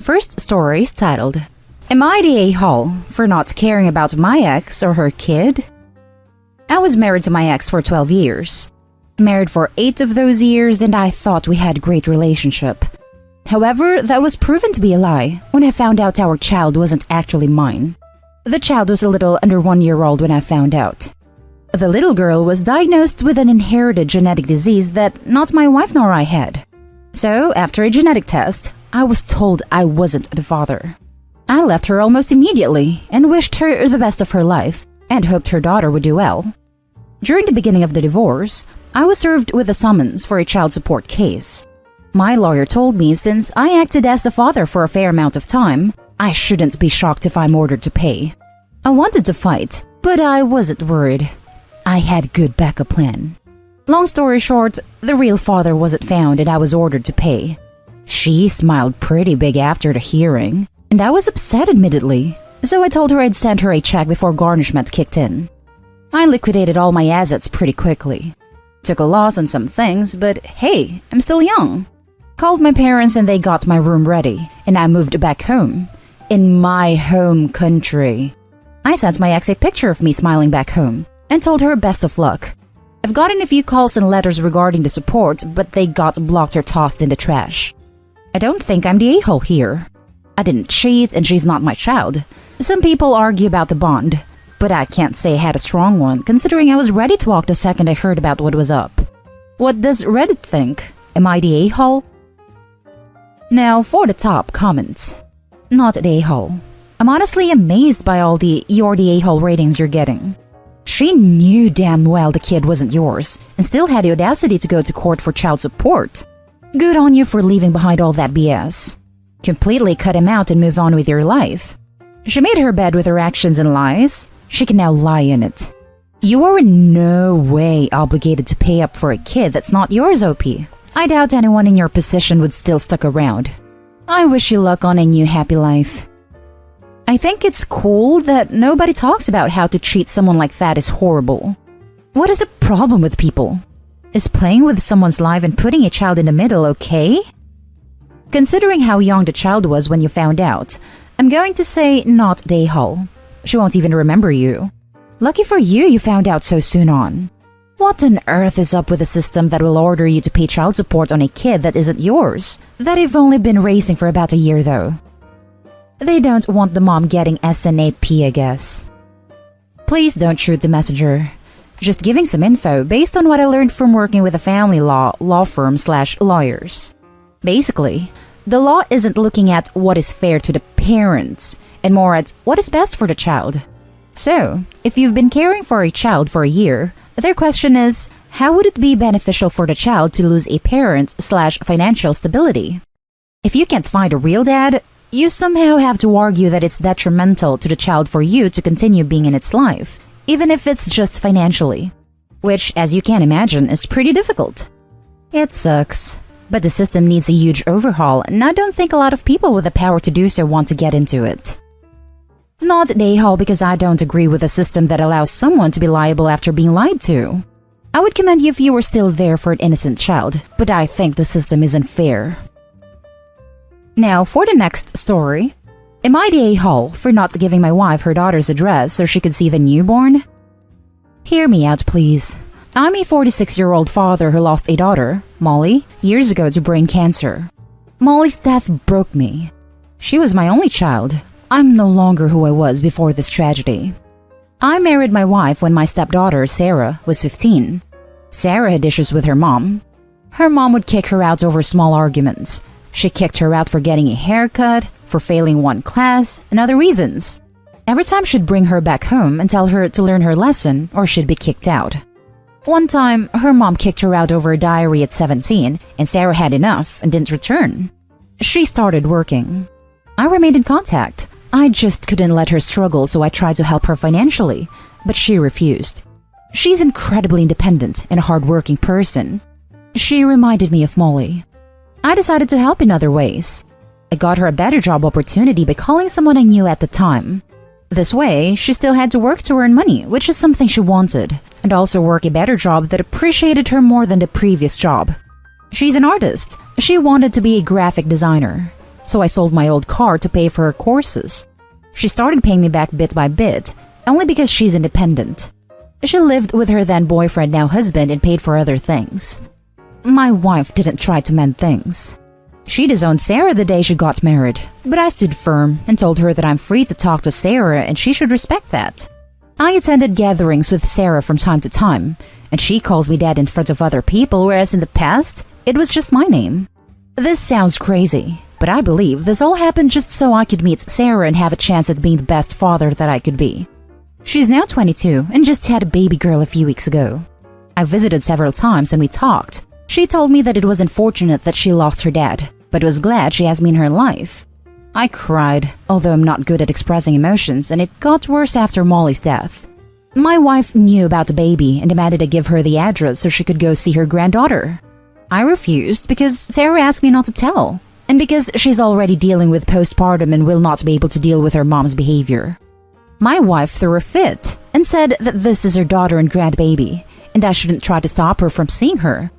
First story is titled, Am I the a-hole for not caring about my ex or her kid? I was married to my ex for 12 years. Married for 8 of those years, and I thought we had a great relationship. However, that was proven to be a lie when I found out our child wasn't actually mine. The child was a little under 1 year old when I found out. The little girl was diagnosed with an inherited genetic disease that not my wife nor I had. So, after a genetic test, I was told I wasn't the father. I left her almost immediately and wished her the best of her life and hoped her daughter would do well. During the beginning of the divorce, I was served with a summons for a child support case. My lawyer told me since I acted as the father for a fair amount of time, I shouldn't be shocked if I'm ordered to pay. I wanted to fight, but I wasn't worried. I had good backup plan. Long story short, the real father wasn't found and I was ordered to pay. She smiled pretty big after the hearing, and I was upset admittedly, so I told her I'd send her a check before garnishment kicked in. I liquidated all my assets pretty quickly. Took a loss on some things, but hey, I'm still young. Called my parents and they got my room ready, and I moved back home. In my home country. I sent my ex a picture of me smiling back home, and told her best of luck. I've gotten a few calls and letters regarding the support, but they got blocked or tossed in the trash. I don't think I'm the a-hole here. I didn't cheat and she's not my child. Some people argue about the bond, but I can't say I had a strong one considering I was ready to walk the second I heard about what was up. What does Reddit think? Am I the a-hole? Now for the top comments. Not the a-hole. I'm honestly amazed by all the "you're the a-hole" ratings you're getting. She knew damn well the kid wasn't yours and still had the audacity to go to court for child support. Good on you for leaving behind all that BS. Completely cut him out and move on with your life. She made her bed with her actions and lies. She can now lie in it. You are in no way obligated to pay up for a kid that's not yours, OP. I doubt anyone in your position would still stick around. I wish you luck on a new happy life. I think it's cool that nobody talks about how to treat someone like that is horrible. What is the problem with people? Is playing with someone's life and putting a child in the middle okay? Considering how young the child was when you found out, I'm going to say not the a-hole. She won't even remember you. Lucky for you, you found out so soon on. What on earth is up with a system that will order you to pay child support on a kid that isn't yours, that you've only been raising for about a year though? They don't want the mom getting SNAP, I guess. Please don't shoot the messenger. Just giving some info based on what I learned from working with a family law firm/lawyers. Basically, the law isn't looking at what is fair to the parents, and more at what is best for the child. So, if you've been caring for a child for a year, their question is, how would it be beneficial for the child to lose a parent/financial stability? If you can't find a real dad, you somehow have to argue that it's detrimental to the child for you to continue being in its life, even if it's just financially. Which, as you can imagine, is pretty difficult. It sucks. But the system needs a huge overhaul, and I don't think a lot of people with the power to do so want to get into it. Not an a-hole because I don't agree with a system that allows someone to be liable after being lied to. I would commend you if you were still there for an innocent child, but I think the system isn't fair. Now for the next story. Am I the a-hole for not giving my wife her daughter's address so she could see the newborn? Hear me out, please. I'm a 46-year-old father who lost a daughter, Molly, years ago to brain cancer. Molly's death broke me. She was my only child. I'm no longer who I was before this tragedy. I married my wife when my stepdaughter, Sarah, was 15. Sarah had issues with her mom. Her mom would kick her out over small arguments. She kicked her out for getting a haircut, for failing one class, and other reasons. Every time she'd bring her back home and tell her to learn her lesson or she'd be kicked out. One time, her mom kicked her out over a diary at 17, and Sarah had enough and didn't return. She started working. I remained in contact. I just couldn't let her struggle, so I tried to help her financially, but she refused. She's incredibly independent and a hardworking person. She reminded me of Molly. I decided to help in other ways. I got her a better job opportunity by calling someone I knew at the time. This way, she still had to work to earn money, which is something she wanted, and also work a better job that appreciated her more than the previous job. She's an artist. She wanted to be a graphic designer. so I sold my old car to pay for her courses. She started paying me back bit by bit, only because she's independent. She lived with her then boyfriend, now husband, and paid for other things. My wife didn't try to mend things. She disowned Sarah the day she got married, but I stood firm and told her that I'm free to talk to Sarah and she should respect that. I attended gatherings with Sarah from time to time, and she calls me dad in front of other people, whereas in the past, it was just my name. This sounds crazy, but I believe this all happened just so I could meet Sarah and have a chance at being the best father that I could be. She's now 22 and just had a baby girl a few weeks ago. I visited several times and we talked. She told me that it was unfortunate that she lost her dad, but was glad she has me in her life. I cried, although I'm not good at expressing emotions, and it got worse after Molly's death. My wife knew about the baby and demanded I give her the address so she could go see her granddaughter. I refused because Sarah asked me not to tell, and because she's already dealing with postpartum and will not be able to deal with her mom's behavior. My wife threw a fit and said that this is her daughter and grandbaby, and I shouldn't try to stop her from seeing her.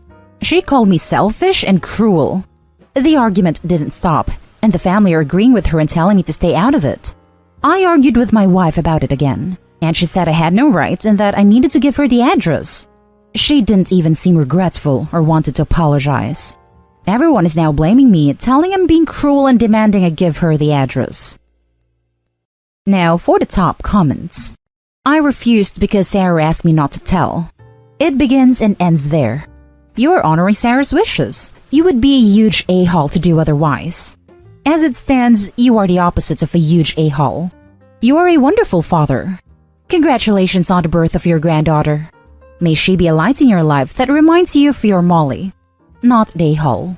She called me selfish and cruel. The argument didn't stop, and the family are agreeing with her and telling me to stay out of it. I argued with my wife about it again, and she said I had no rights and that I needed to give her the address. She didn't even seem regretful or wanted to apologize. Everyone is now blaming me, telling I'm being cruel and demanding I give her the address. Now for the top comments. I refused because Sarah asked me not to tell. It begins and ends there. You're honoring Sarah's wishes. You would be a huge a-hole to do otherwise. As it stands, you are the opposite of a huge a-hole. You are a wonderful father. Congratulations on the birth of your granddaughter. May she be a light in your life that reminds you of your Molly, not the a-hole.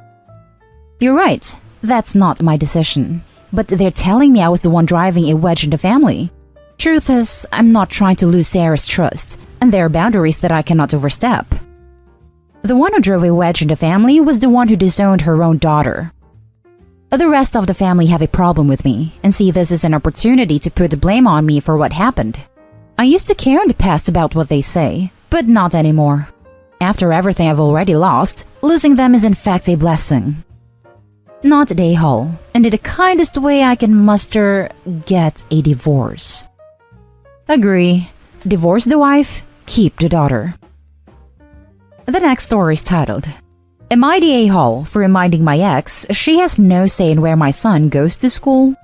You're right, that's not my decision. But they're telling me I was the one driving a wedge in the family. Truth is, I'm not trying to lose Sarah's trust, and there are boundaries that I cannot overstep. The one who drove a wedge in the family was the one who disowned her own daughter. The rest of the family have a problem with me and see this as an opportunity to put the blame on me for what happened. I used to care in the past about what they say, but not anymore. After everything I've already lost, losing them is in fact a blessing. Not a hole, and in the kindest way I can muster, get a divorce. Agree. Divorce the wife, keep the daughter. The next story is titled, Am I the a-hole for reminding my ex she has no say in where my son goes to school?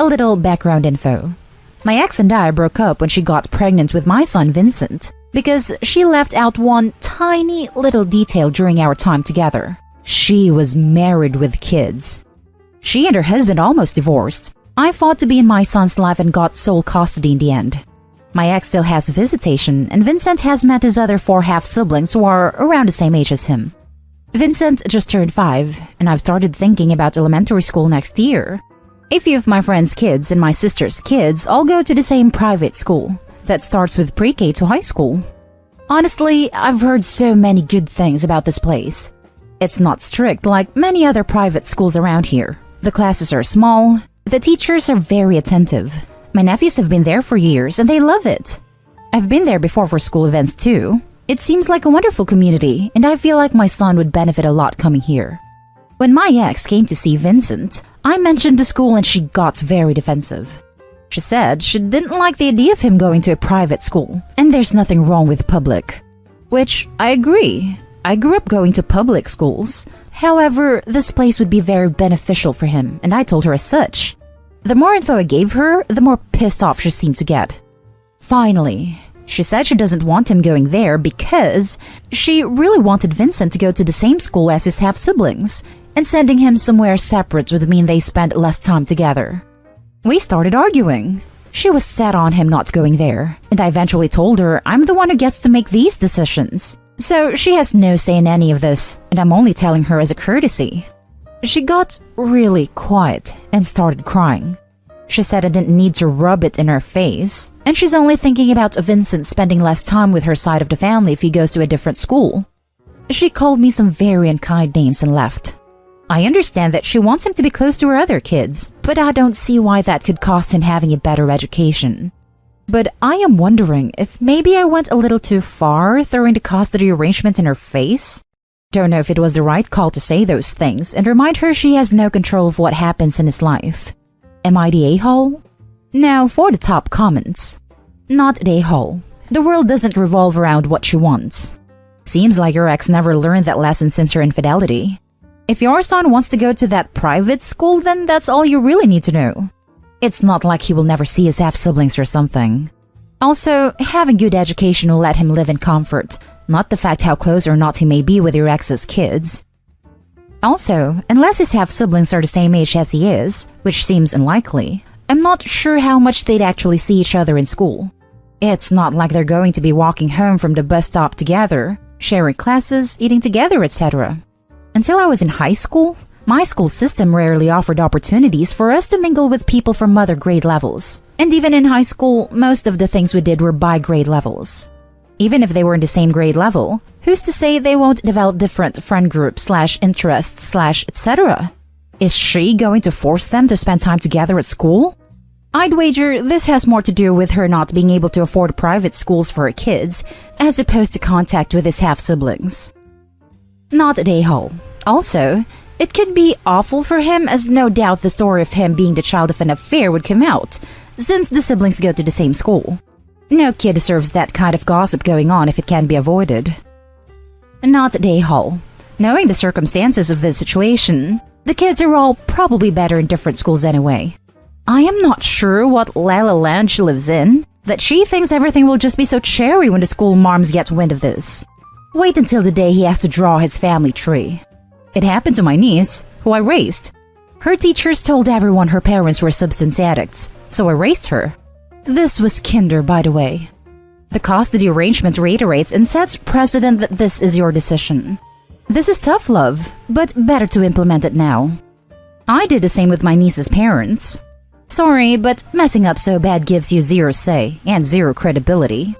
A little background info. My ex and I broke up when she got pregnant with my son Vincent because she left out one tiny little detail during our time together. She was married with kids. She and her husband almost divorced. I fought to be in my son's life and got sole custody in the end. My ex still has visitation, and Vincent has met his other 4 half-siblings who are around the same age as him. Vincent just turned 5, and I've started thinking about elementary school next year. A few of my friends' kids and my sister's kids all go to the same private school that starts with pre-K to high school. Honestly, I've heard so many good things about this place. It's not strict like many other private schools around here. The classes are small, the teachers are very attentive. My nephews have been there for years and they love it. I've been there before for school events too. It seems like a wonderful community, and I feel like my son would benefit a lot coming here. When my ex came to see Vincent, I mentioned the school and she got very defensive. She said she didn't like the idea of him going to a private school, and there's nothing wrong with public. Which, I agree. I grew up going to public schools. However, this place would be very beneficial for him, and I told her as such. The more info I gave her, the more pissed off she seemed to get. Finally, she said she doesn't want him going there because she really wanted Vincent to go to the same school as his half-siblings, and sending him somewhere separate would mean they spend less time together. We started arguing. She was set on him not going there, and I eventually told her I'm the one who gets to make these decisions. So she has no say in any of this, and I'm only telling her as a courtesy. She got really quiet and started crying. She said I didn't need to rub it in her face, and she's only thinking about Vincent spending less time with her side of the family if he goes to a different school. She called me some very unkind names and left. I understand that she wants him to be close to her other kids, but I don't see why that could cost him having a better education. But I am wondering if maybe I went a little too far throwing the custody arrangement in her face? Don't know if it was the right call to say those things and remind her she has no control of what happens in his life. Am I the a-hole? Now for the top comments. Not the a-hole. The world doesn't revolve around what she wants. Seems like your ex never learned that lesson since her infidelity. If your son wants to go to that private school, then that's all you really need to know. It's not like he will never see his half-siblings or something. Also, having good education will let him live in comfort, not the fact how close or not he may be with your ex's kids. Also, unless his half-siblings are the same age as he is, which seems unlikely, I'm not sure how much they'd actually see each other in school. It's not like they're going to be walking home from the bus stop together, sharing classes, eating together, etc. Until I was in high school, my school system rarely offered opportunities for us to mingle with people from other grade levels. And even in high school, most of the things we did were by grade levels. Even if they were in the same grade level, who's to say they won't develop different friend groups / interests / etc.? Is she going to force them to spend time together at school? I'd wager this has more to do with her not being able to afford private schools for her kids, as opposed to contact with his half-siblings. Not a a-hole. Also, it could be awful for him, as no doubt the story of him being the child of an affair would come out, since the siblings go to the same school. No kid deserves that kind of gossip going on if it can be avoided. Not a a-hole. Knowing the circumstances of this situation, the kids are all probably better in different schools anyway. I am not sure what La La Land she lives in, that she thinks everything will just be so cherry when the school marms get wind of this. Wait until the day he has to draw his family tree. It happened to my niece, who I raised. Her teachers told everyone her parents were substance addicts, so I raised her. This was kinder, by the way. The custody arrangement reiterates and sets precedent that this is your decision. This is tough love, but better to implement it now. I did the same with my niece's parents. Sorry, but messing up so bad gives you zero say and zero credibility.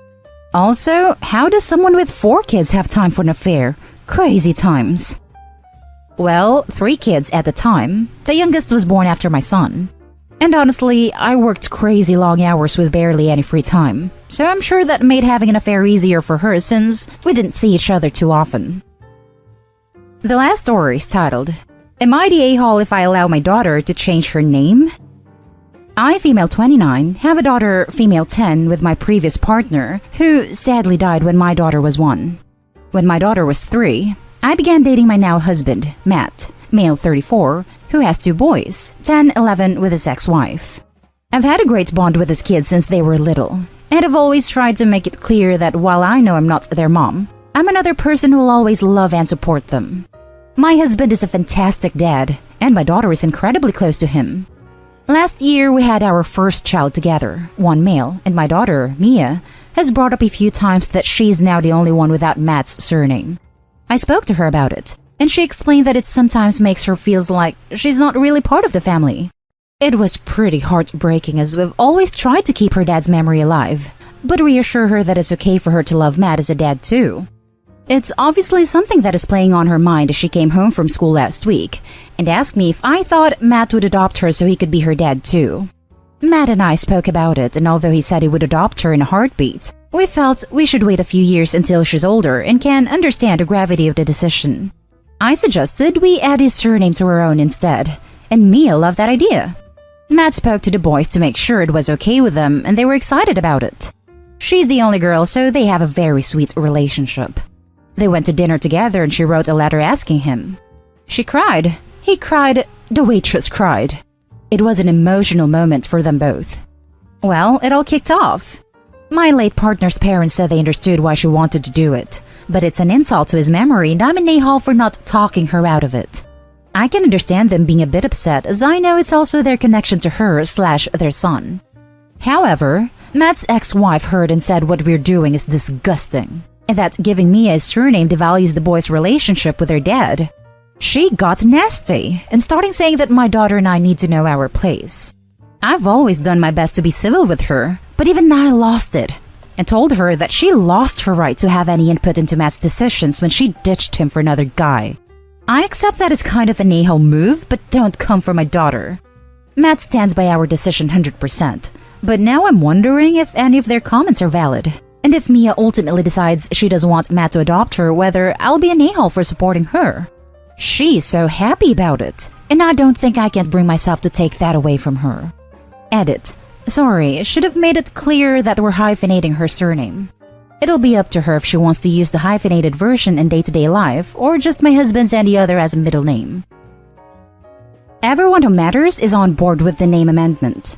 Also, how does someone with 4 kids have time for an affair? Crazy times. Well, 3 kids at the time. The youngest was born after my son. And honestly, I worked crazy long hours with barely any free time, so I'm sure that made having an affair easier for her since we didn't see each other too often. The last story is titled, Am I the a-hole if I allow my daughter to change her name? I, female 29, have a daughter, female 10, with my previous partner, who sadly died when my daughter was 1. When my daughter was 3, I began dating my now husband, Matt, male 34, who has 2 boys, 10, 11, with his ex-wife. I've had a great bond with his kids since they were little, and I've always tried to make it clear that while I know I'm not their mom, I'm another person who will always love and support them. My husband is a fantastic dad, and my daughter is incredibly close to him. Last year, we had our first child together, 1 male, and my daughter, Mia, has brought up a few times that she's now the only one without Matt's surname. I spoke to her about it, and she explained that it sometimes makes her feel like she's not really part of the family. It was pretty heartbreaking, as we've always tried to keep her dad's memory alive, but reassure her that it's okay for her to love Matt as a dad too. It's obviously something that is playing on her mind as she came home from school last week and asked me if I thought Matt would adopt her so he could be her dad too. Matt and I spoke about it, and although he said he would adopt her in a heartbeat, we felt we should wait a few years until she's older and can understand the gravity of the decision. I suggested we add his surname to her own instead, and Mia loved that idea. Matt spoke to the boys to make sure it was okay with them, and they were excited about it. She's the only girl, so they have a very sweet relationship. They went to dinner together and she wrote a letter asking him. She cried. He cried. The waitress cried. It was an emotional moment for them both. Well, it all kicked off. My late partner's parents said they understood why she wanted to do it, but it's an insult to his memory and I'm an a-hole for not talking her out of it. I can understand them being a bit upset, as I know it's also their connection to her / their son. However, Matt's ex-wife heard and said what we're doing is disgusting, and that giving Mia his surname devalues the boys' relationship with their dad. She got nasty and starting saying that my daughter and I need to know our place. I've always done my best to be civil with her, but even I lost it and told her that she lost her right to have any input into Matt's decisions when she ditched him for another guy. I accept that as kind of an a-hole move, but don't come for my daughter. Matt stands by our decision 100%, but now I'm wondering if any of their comments are valid. And And if Mia ultimately decides she doesn't want Matt to adopt her, whether I'll be an a-hole for supporting her. She's so happy about it, and I don't think I can bring myself to take that away from her. Edit. Sorry, should have made it clear that we're hyphenating her surname. It'll be up to her if she wants to use the hyphenated version in day-to-day life, or just my husband's and the other as a middle name. Everyone who matters is on board with the name amendment.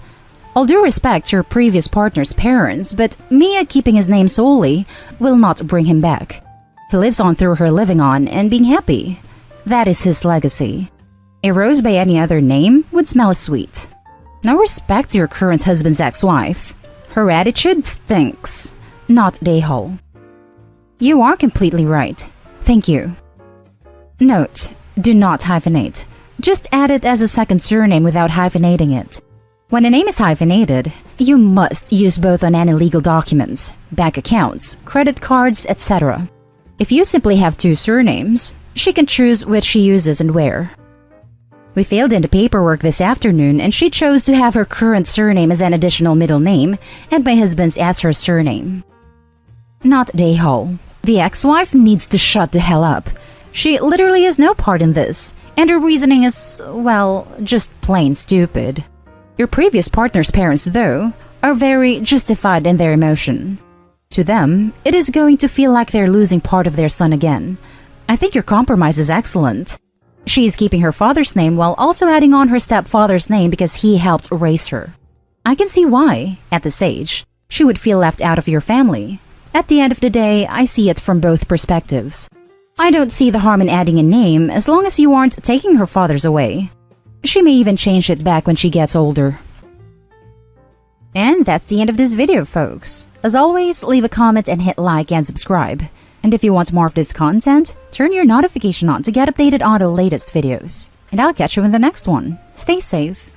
All due respect to her previous partner's parents, but Mia keeping his name solely will not bring him back. He lives on through her living on and being happy. That is his legacy. A rose by any other name would smell as sweet. No respect to your current husband's ex-wife. Her attitude stinks. Not the a-hole. You are completely right. Thank you. Note: do not hyphenate. Just add it as a second surname without hyphenating it. When a name is hyphenated, you must use both on any legal documents, bank accounts, credit cards, etc. If you simply have two surnames, she can choose which she uses and where. We filled in the paperwork this afternoon and she chose to have her current surname as an additional middle name and my husband's as her surname. Not the a-hole. The ex-wife needs to shut the hell up. She literally has no part in this, and her reasoning is, well, just plain stupid. Your previous partner's parents, though, are very justified in their emotion. To them, it is going to feel like they're losing part of their son again. I think your compromise is excellent. She is keeping her father's name while also adding on her stepfather's name because he helped raise her. I can see why, at this age, she would feel left out of your family. At the end of the day, I see it from both perspectives. I don't see the harm in adding a name as long as you aren't taking her father's away. She may even change it back when she gets older. And that's the end of this video, folks. As always, leave a comment and hit like and subscribe. And if you want more of this content, turn your notification on to get updated on the latest videos. And I'll catch you in the next one. Stay safe.